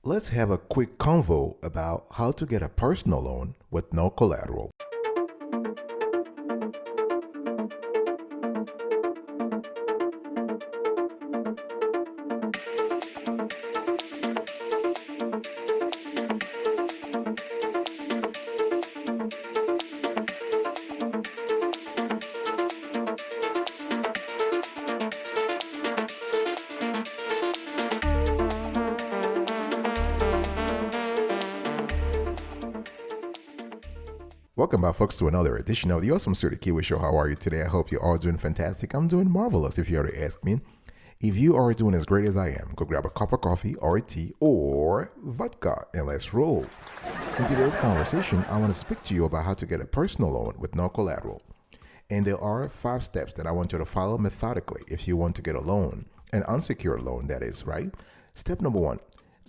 Let's have a quick convo about how to get a personal loan with no collateral. Welcome back, folks, to another edition of the Awesome Sturdy Kiwi Show. How are you today? I hope you're all doing fantastic. I'm doing marvelous, if you were to ask me. If you are doing as great as I am, go grab a cup of coffee or tea or vodka and let's roll. In today's conversation, I want to speak to you about how to get a personal loan with no collateral. And there are 5 steps that I want you to follow methodically if you want to get a loan, an unsecured loan, that is, right? Step number 1,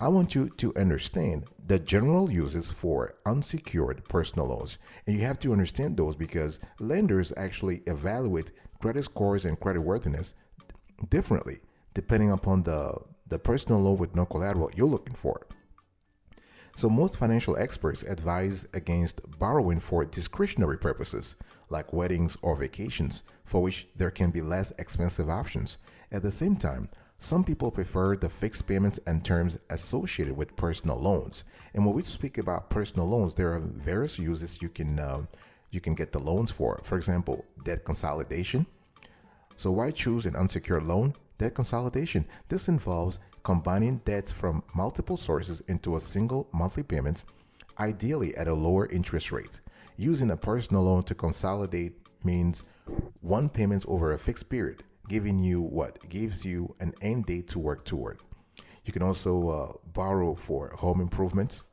I want you to understand the general uses for unsecured personal loans. And you have to understand those because lenders actually evaluate credit scores and credit worthiness differently depending upon the personal loan with no collateral you're looking for. So most financial experts advise against borrowing for discretionary purposes like weddings or vacations, for which there can be less expensive options. At the same time, some people prefer the fixed payments and terms associated with personal loans. And when we speak about personal loans, there are various uses you can get the loans for. For example, debt consolidation. So why choose an unsecured loan? Debt consolidation. This involves combining debts from multiple sources into a single monthly payment, ideally at a lower interest rate. Using a personal loan to consolidate means one payment over a fixed period, giving you what gives you an end date to work toward. You can also borrow for home improvements,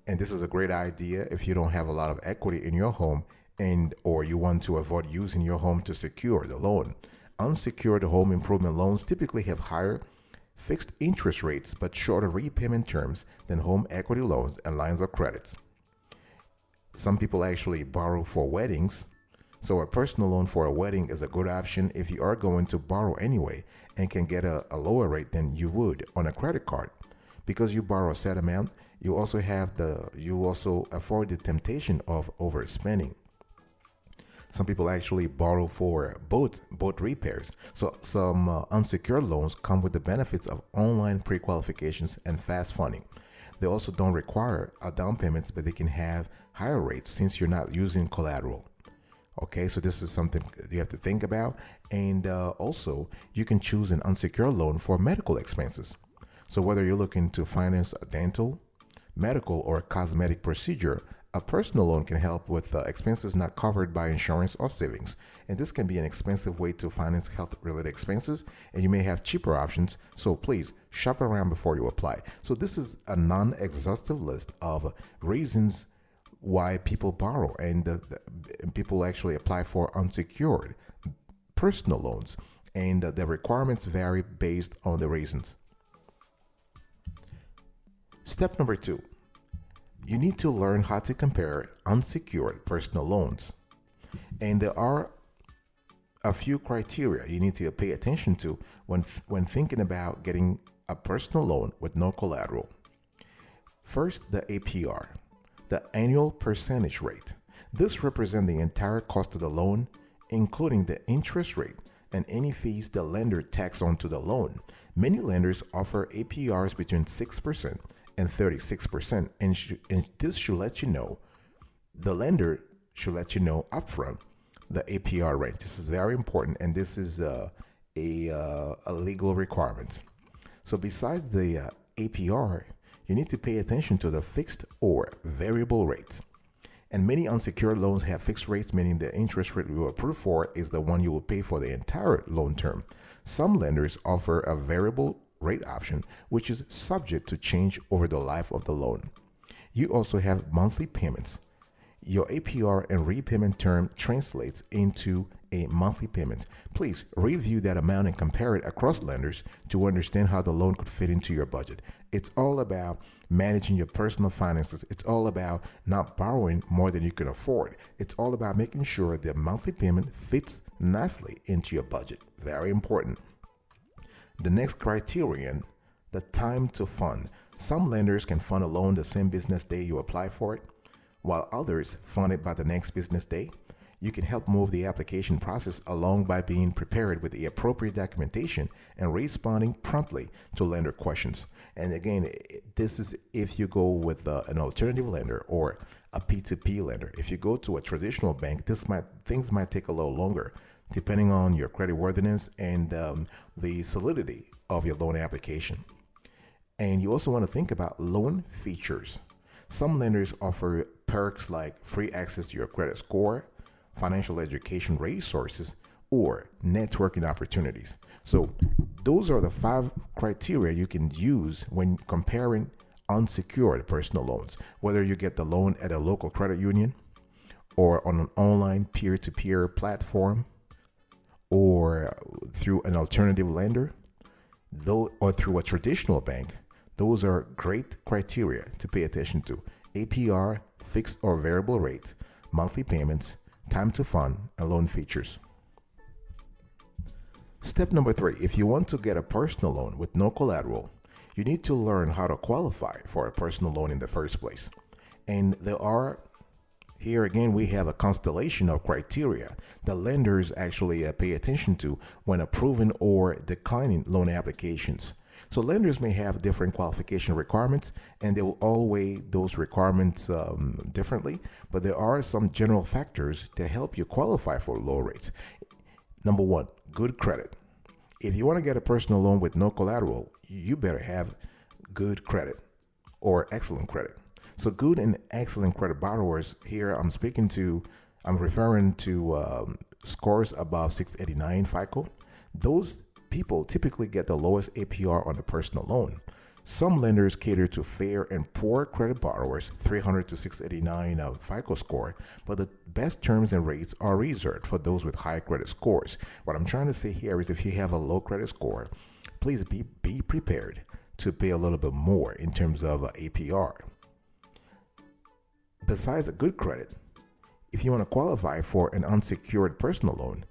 and this is a great idea if you don't have a lot of equity in your home and or you want to avoid using your home to secure the loan. Unsecured home improvement loans typically have higher fixed interest rates but shorter repayment terms than home equity loans and lines of credit. Some people actually borrow for weddings. So a personal loan for a wedding is a good option if you are going to borrow anyway and can get a lower rate than you would on a credit card. Because you borrow a set amount, you also avoid the temptation of overspending. Some people actually borrow for boat repairs. So some unsecured loans come with the benefits of online pre-qualifications and fast funding. They also don't require a down payments, but they can have higher rates since you're not using collateral. Okay, so this is something you have to think about. And also, you can choose an unsecured loan for medical expenses. So whether you're looking to finance a dental, medical, or cosmetic procedure, a personal loan can help with expenses not covered by insurance or savings. And this can be an expensive way to finance health-related expenses, and you may have cheaper options. So please shop around before you apply. So this is a non-exhaustive list of reasons why people borrow and people actually apply for unsecured personal loans, and the requirements vary based on the reasons. Step number 2, you need to learn how to compare unsecured personal loans, and there are a few criteria you need to pay attention to when thinking about getting a personal loan with no collateral. First, the APR, the annual percentage rate. This represents the entire cost of the loan, including the interest rate and any fees the lender tacks onto the loan. Many lenders offer APRs between 6% and 36%, and this should let you know, the lender should let you know upfront the APR rate. This is very important, and this is a legal requirement. So besides the APR, you need to pay attention to the fixed or variable rates. And many unsecured loans have fixed rates, meaning the interest rate you approve for is the one you will pay for the entire loan term. Some lenders offer a variable rate option, which is subject to change over the life of the loan. You also have monthly payments. Your APR and repayment term translates into a monthly payment. Please review that amount and compare it across lenders to understand how the loan could fit into your budget. It's all about managing your personal finances. It's all about not borrowing more than you can afford. It's all about making sure the monthly payment fits nicely into your budget. Very important. The next criterion, the time to fund. Some lenders can fund a loan the same business day you apply for it, while others fund it by the next business day. You can help move the application process along by being prepared with the appropriate documentation and responding promptly to lender questions. And again, this is if you go with an alternative lender or a P2P lender. If you go to a traditional bank, things might take a little longer, depending on your creditworthiness and the solidity of your loan application. And you also want to think about loan features. Some lenders offer perks like free access to your credit score, financial education resources, or networking opportunities. So those are the 5 criteria you can use when comparing unsecured personal loans, whether you get the loan at a local credit union or on an online peer-to-peer platform or through an alternative lender, or through a traditional bank. Those are great criteria to pay attention to: APR, fixed or variable rate, monthly payments, time to fund, and loan features. Step number 3, if you want to get a personal loan with no collateral, you need to learn how to qualify for a personal loan in the first place. And here again, we have a constellation of criteria that lenders actually pay attention to when approving or declining loan applications. So lenders may have different qualification requirements, and they will all weigh those requirements differently, but there are some general factors to help you qualify for low rates. Number 1, good credit. If you want to get a personal loan with no collateral, you better have good credit or excellent credit. So good and excellent credit borrowers here, I'm referring to scores above 689 FICO. Those people typically get the lowest APR on a personal loan. Some lenders cater to fair and poor credit borrowers, 300 to 689 FICO score, but the best terms and rates are reserved for those with high credit scores. What I'm trying to say here is if you have a low credit score, please be prepared to pay a little bit more in terms of APR. Besides a good credit, if you want to qualify for an unsecured personal loan,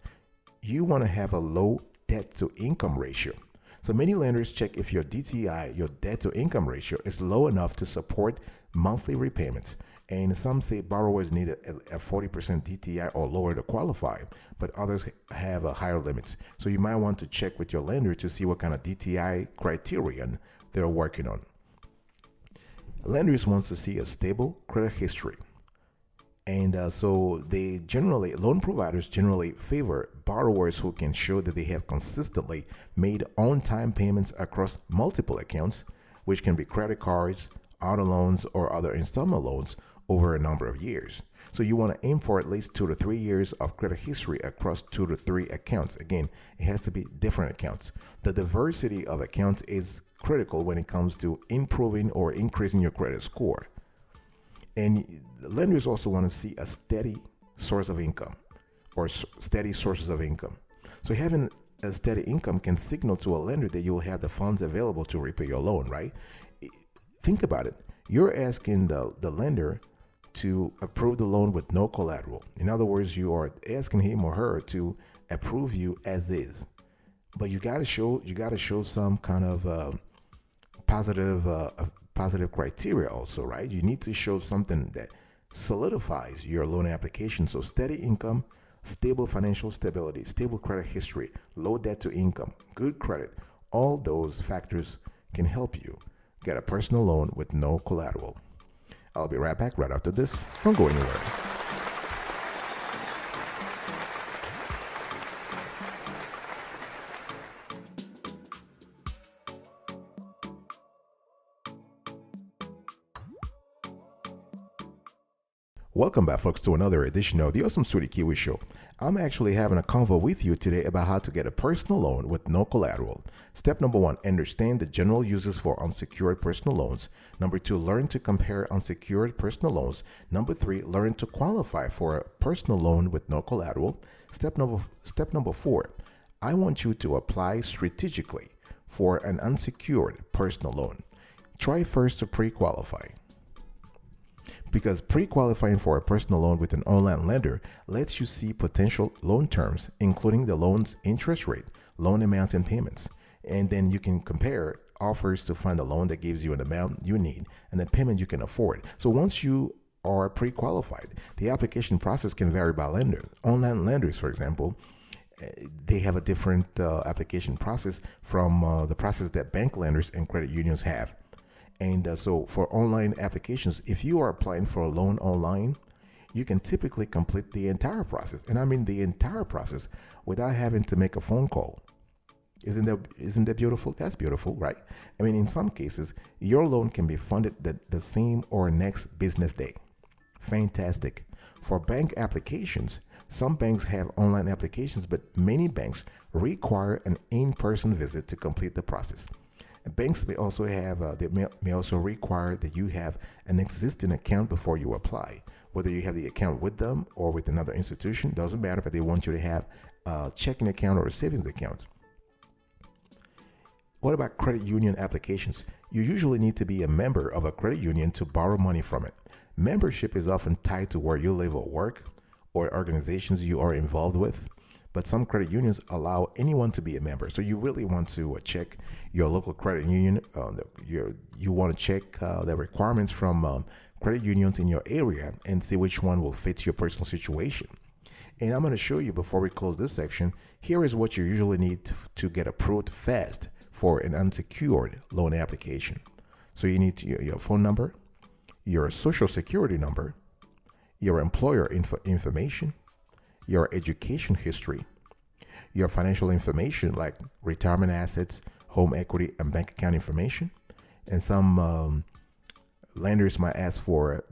you want to have a low debt to income ratio. So many lenders check if your DTI, your debt to income ratio, is low enough to support monthly repayments. And some say borrowers need a 40% DTI or lower to qualify, but others have a higher limits. So you might want to check with your lender to see what kind of DTI criterion they're working on. Lenders want to see a stable credit history. And so loan providers generally favor borrowers who can show that they have consistently made on-time payments across multiple accounts, which can be credit cards, auto loans, or other installment loans over a number of years. So you want to aim for at least 2 to 3 years of credit history across 2 to 3 accounts. Again, it has to be different accounts. The diversity of accounts is critical when it comes to improving or increasing your credit score. And lenders also want to see a steady source of income or steady sources of income. So having a steady income can signal to a lender that you'll have the funds available to repay your loan, right? Think about it. You're asking the lender to approve the loan with no collateral. In other words, you are asking him or her to approve you as is. But you got to show some kind of positive criteria also, right? You need to show something that solidifies your loan application. So steady income, stable financial stability, stable credit history, low debt to income, good credit. All those factors can help you get a personal loan with no collateral. I'll be right back right after this. Don't go anywhere. Welcome back, folks, to another edition of the Awesome Sweetie Kiwi Show. I'm actually having a convo with you today about how to get a personal loan with no collateral. Step number 1, understand the general uses for unsecured personal loans. Number 2, learn to compare unsecured personal loans. Number 3, learn to qualify for a personal loan with no collateral. Step number 4, I want you to apply strategically for an unsecured personal loan. Try first to pre-qualify, because pre-qualifying for a personal loan with an online lender lets you see potential loan terms, including the loan's interest rate, loan amount, and payments. And then you can compare offers to find a loan that gives you an amount you need and a payment you can afford. So once you are pre-qualified, the application process can vary by lender. Online lenders, for example, they have a different application process from the process that bank lenders and credit unions have. And so for online applications, if you are applying for a loan online, you can typically complete the entire process. And I mean the entire process without having to make a phone call. Isn't that beautiful? That's beautiful, right? I mean, in some cases, your loan can be funded the same or next business day. Fantastic. For bank applications, some banks have online applications, but many banks require an in-person visit to complete the process. Banks may also may also require that you have an existing account before you apply. Whether you have the account with them or with another institution, doesn't matter, but they want you to have a checking account or a savings account. What about credit union applications? You usually need to be a member of a credit union to borrow money from it. Membership is often tied to where you live or work or organizations you are involved with, but some credit unions allow anyone to be a member. So you really want to check your local credit union. You want to check the requirements from credit unions in your area and see which one will fit your personal situation. And I'm going to show you before we close this section. Here is what you usually need to get approved fast for an unsecured loan application. So you need your phone number, your social security number, your employer information, your education history, your financial information like retirement assets, home equity, and bank account information. And some lenders might ask for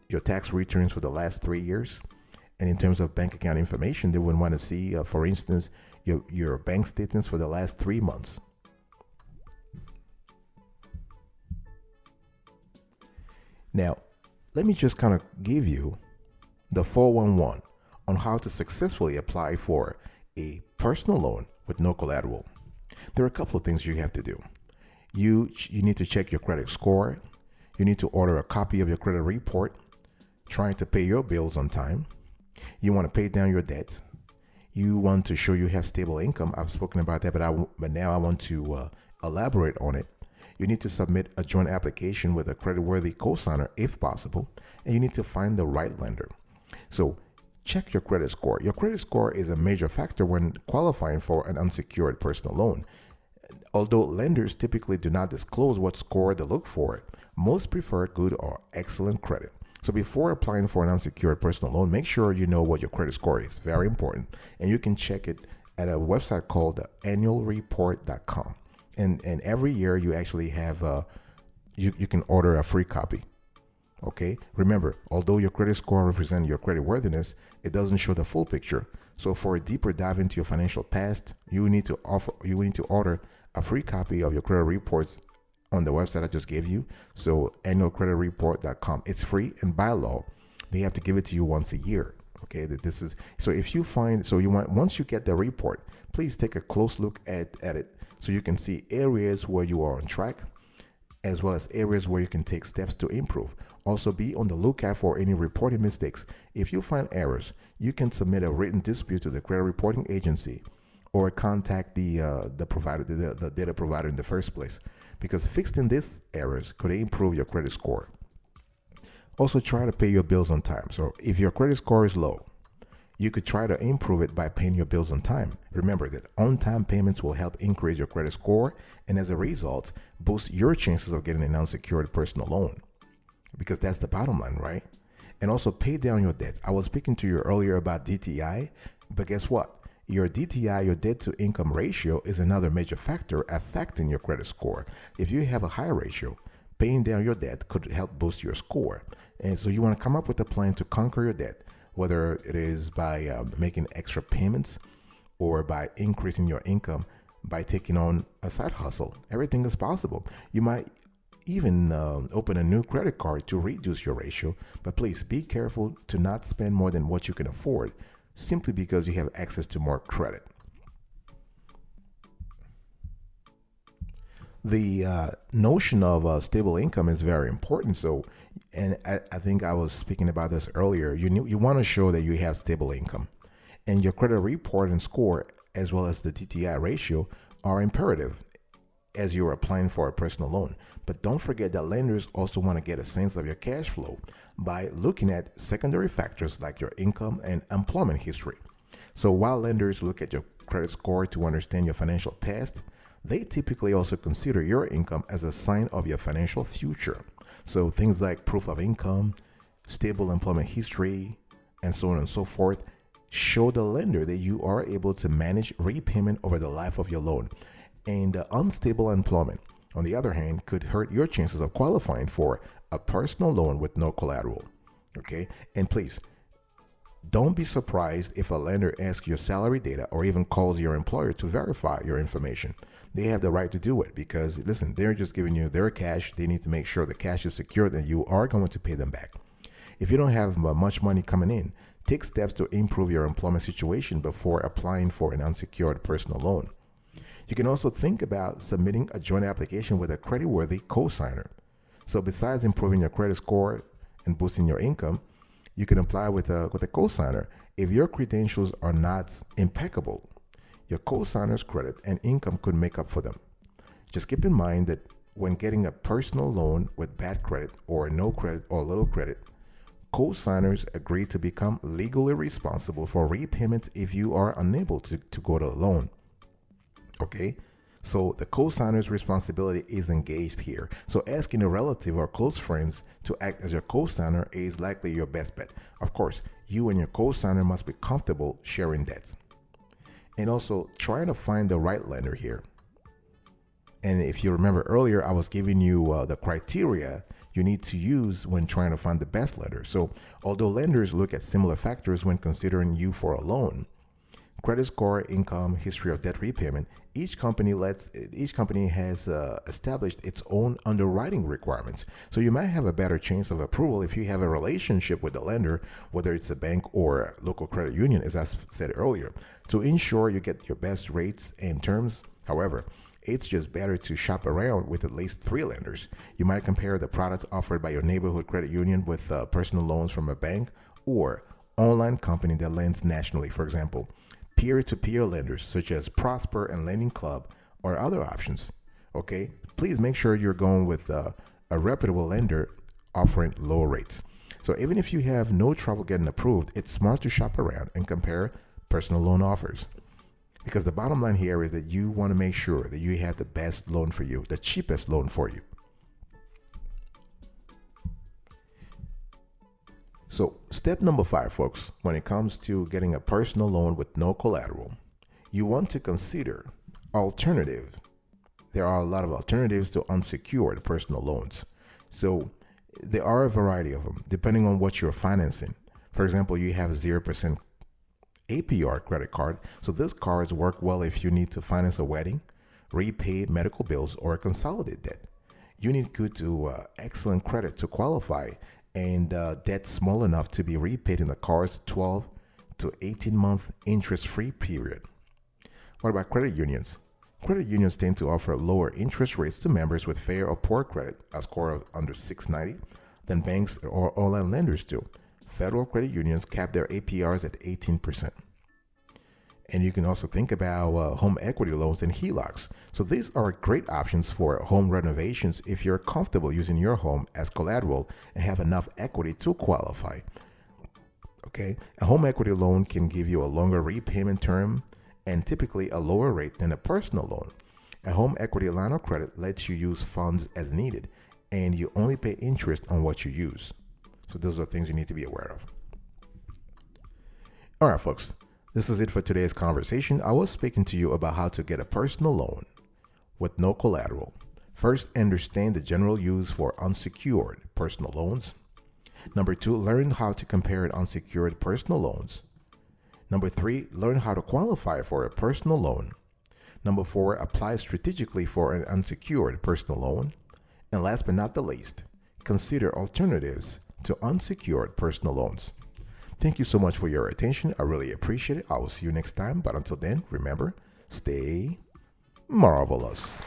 your tax returns for the last 3 years. And in terms of bank account information, they would want to see, for instance, your bank statements for the last 3 months. Now, let me just kind of give you the 411 on how to successfully apply for a personal loan with no collateral. There are a couple of things you have to do. You need to check your credit score. You need to order a copy of your credit report, trying to pay your bills on time. You want to pay down your debt. You want to show you have stable income. I've spoken about that, but now I want to elaborate on it. You need to submit a joint application with a creditworthy cosigner if possible, and you need to find the right lender. So check your credit score. Your credit score is a major factor when qualifying for an unsecured personal loan. Although lenders typically do not disclose what score to look for, most prefer good or excellent credit. So before applying for an unsecured personal loan, make sure you know what your credit score is. Very important. And you can check it at a website called annualreport.com. And every year you actually have, you can order a free copy. Okay. Remember, although your credit score represents your credit worthiness, it doesn't show the full picture. So for a deeper dive into your financial past, you need to order a free copy of your credit reports on the website I just gave you. So annualcreditreport.com. It's free, and by law, they have to give it to you once a year. Okay, this is so if you find once you get the report, please take a close look at it so you can see areas where you are on track, as well as areas where you can take steps to improve. Also, be on the lookout for any reporting mistakes. If you find errors, you can submit a written dispute to the credit reporting agency or contact the provider, the data provider in the first place, because fixing these errors could improve your credit score. Also, try to pay your bills on time. So if your credit score is low, you could try to improve it by paying your bills on time. Remember that on-time payments will help increase your credit score and as a result, boost your chances of getting an unsecured personal loan, because that's the bottom line, right? And also pay down your debts. I was speaking to you earlier about DTI, but guess what? Your DTI, your debt to income ratio, is another major factor affecting your credit score. If you have a high ratio, paying down your debt could help boost your score. And so you want to come up with a plan to conquer your debt, whether it is by making extra payments or by increasing your income by taking on a side hustle. Everything is possible. You might even open a new credit card to reduce your ratio, but please be careful to not spend more than what you can afford simply because you have access to more credit. The notion of stable income is very important. So, and I think I was speaking about this earlier. You want to show that you have stable income, and your credit report and score, as well as the DTI ratio, are imperative. as you're applying for a personal loan. But don't forget that lenders also want to get a sense of your cash flow by looking at secondary factors like your income and employment history. So while lenders look at your credit score to understand your financial past, they typically also consider your income as a sign of your financial future. So things like proof of income, stable employment history, and so on and so forth show the lender that you are able to manage repayment over the life of your loan. And unstable employment, on the other hand, could hurt your chances of qualifying for a personal loan with no collateral. Okay? And please, don't be surprised if a lender asks your salary data or even calls your employer to verify your information. They have the right to do it because, listen, they're just giving you their cash. They need to make sure the cash is secured and you are going to pay them back. If you don't have much money coming in, take steps to improve your employment situation before applying for an unsecured personal loan. You can also think about submitting a joint application with a creditworthy cosigner. So besides improving your credit score and boosting your income, you can apply with a cosigner. If your credentials are not impeccable, your cosigner's credit and income could make up for them. Just keep in mind that when getting a personal loan with bad credit or no credit or little credit, cosigners agree to become legally responsible for repayment if you are unable to go to the loan. Okay? So the cosigner's responsibility is engaged here. So asking a relative or close friends to act as your cosigner is likely your best bet. Of course, you and your cosigner must be comfortable sharing debts. And also trying to find the right lender here. And if you remember earlier, I was giving you the criteria you need to use when trying to find the best lender. So although lenders look at similar factors when considering you for a loan, credit score, income, history of debt repayment, each company has established its own underwriting requirements. So you might have a better chance of approval if you have a relationship with the lender, whether it's a bank or a local credit union, as I said earlier, to ensure you get your best rates and terms. However, it's just better to shop around with at least 3 lenders. You might compare the products offered by your neighborhood credit union with personal loans from a bank or online company that lends nationally. For example, peer-to-peer lenders such as Prosper and Lending Club or other options. Okay, please make sure you're going with a reputable lender offering low rates. So even if you have no trouble getting approved, it's smart to shop around and compare personal loan offers. Because the bottom line here is that you want to make sure that you have the best loan for you, the cheapest loan for you. So step number 5, folks, when it comes to getting a personal loan with no collateral, you want to consider alternative. There are a lot of alternatives to unsecured personal loans. So there are a variety of them, depending on what you're financing. For example, you have 0% APR credit card. So these cards work well if you need to finance a wedding, repay medical bills, or consolidate debt. You need good to excellent credit to qualify and debt small enough to be repaid in the card's 12 to 18-month interest-free period. What about credit unions? Credit unions tend to offer lower interest rates to members with fair or poor credit, a score of under 690, than banks or online lenders do. Federal credit unions cap their APRs at 18%. And you can also think about home equity loans and HELOCs. So these are great options for home renovations if you're comfortable using your home as collateral and have enough equity to qualify. Okay, a home equity loan can give you a longer repayment term and typically a lower rate than a personal loan. A home equity line of credit lets you use funds as needed, and you only pay interest on what you use. So those are things you need to be aware of. All right, folks, this is it for today's conversation. I was speaking to you about how to get a personal loan with no collateral. First, understand the general use for unsecured personal loans. Number 2, learn how to compare unsecured personal loans. Number 3, learn how to qualify for a personal loan. Number 4, apply strategically for an unsecured personal loan. And last but not the least, consider alternatives to unsecured personal loans. Thank you so much for your attention. I really appreciate it. I will see you next time. But until then, remember, stay marvelous.